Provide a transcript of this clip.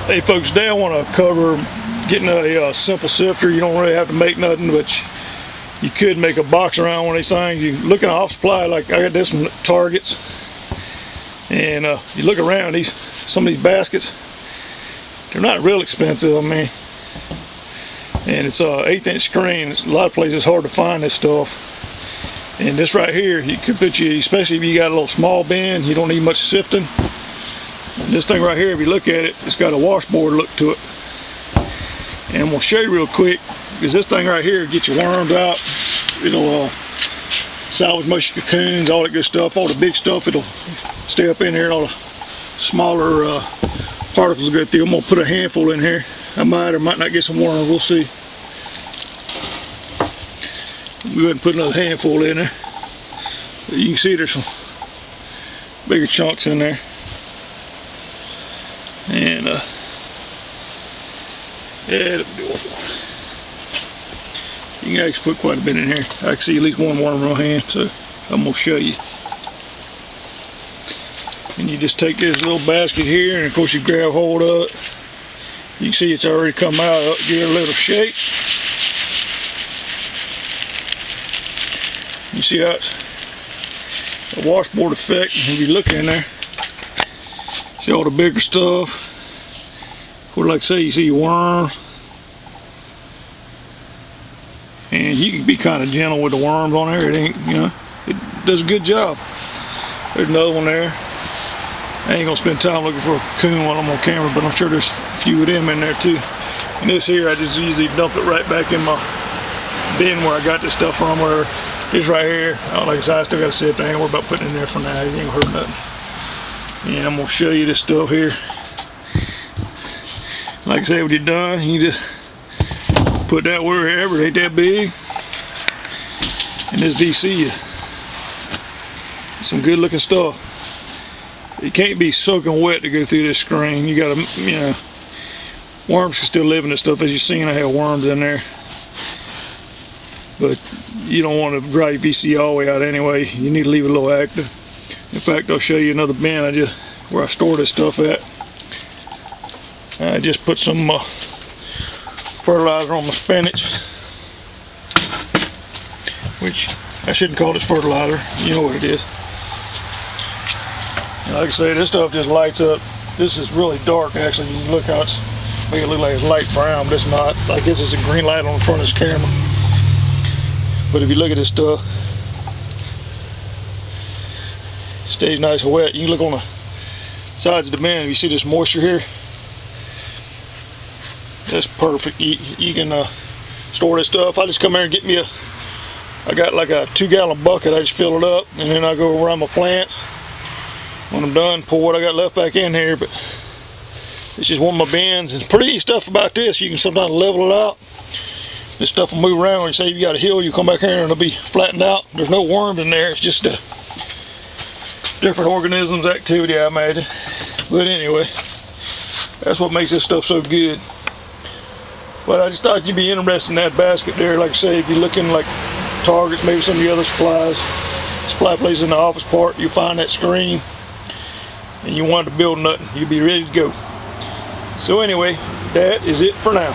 Hey folks, today I want to cover getting a simple sifter. You don't really have to make nothing, but you could make a box around one of these things. You look at off supply, like I got this from Target's, and you look around some of these baskets. They're not real expensive, I mean, and it's a 1/8" screen. A lot of places it's hard to find this stuff. And this right here, you could put you, especially if you got a little small bin, you don't need much sifting. This thing right here, if you look at it, it's got a washboard look to it. And I'm gonna show you real quick, because this thing right here gets your worms out. It'll salvage most of your cocoons, all that good stuff. All the big stuff, it'll stay up in here. All the smaller particles will go through. I'm gonna put a handful in here. I might or might not get some worms, we'll see. Go ahead and put another handful in there. But you can see there's some bigger chunks in there. And yeah, it'll do it. You can actually put quite a bit in here. I can see at least one worm in my hand, so I'm gonna show you. And you just take this little basket here, and of course you grab hold of it. You can see it's already come out. Give it a little shake. You see how it's a washboard effect. If you look in there, see all the bigger stuff. Or like I say, you see your worms. And you can be kind of gentle with the worms on there. It ain't, you know, it does a good job. There's another one there. I ain't gonna spend time looking for a cocoon while I'm on camera, but I'm sure there's a few of them in there too. And this here, I just usually dump it right back in my bin where I got this stuff from. Where this right here, like I said, I still got to sift. I ain't worried about putting it in there for now. It ain't gonna hurt nothing. And I'm gonna show you this stuff here. Like I said, when you're done, you just put that wherever. It ain't that big. And this VC is some good looking stuff. It can't be soaking wet to go through this screen. You gotta, you know, worms can still live in this stuff. As you've seen, I have worms in there. But you don't want to dry your VC all the way out anyway. You need to leave it a little active. In fact, I'll show you another bin where I store this stuff at. I just put some fertilizer on my spinach, which I shouldn't call this fertilizer. You know what it is. And like I say, this stuff just lights up. This is really dark, actually. You can look how it's making it look like it's light brown, but it's not. Like this is a green light on the front of this camera. But if you look at this stuff, it stays nice and wet. You can look on the sides of the bin. If you see this moisture here, that's perfect. You can store this stuff. I just come here and get me I got like a 2-gallon bucket. I just fill it up, and then I go around my plants. When I'm done, pour what I got left back in here. But it's just one of my bins. And pretty neat stuff about this, you can sometimes level it out. This stuff will move around. When you say you got a hill, you come back here and it'll be flattened out. There's no worms in there. It's just a different organisms activity, I imagine. But anyway, that's what makes this stuff so good. But I just thought you'd be interested in that basket there. Like I say, if you're looking like Targets, maybe some of the other supply places in the office part, you'll find that screen and you want to build nothing, you'll be ready to go. So anyway, that is it for now.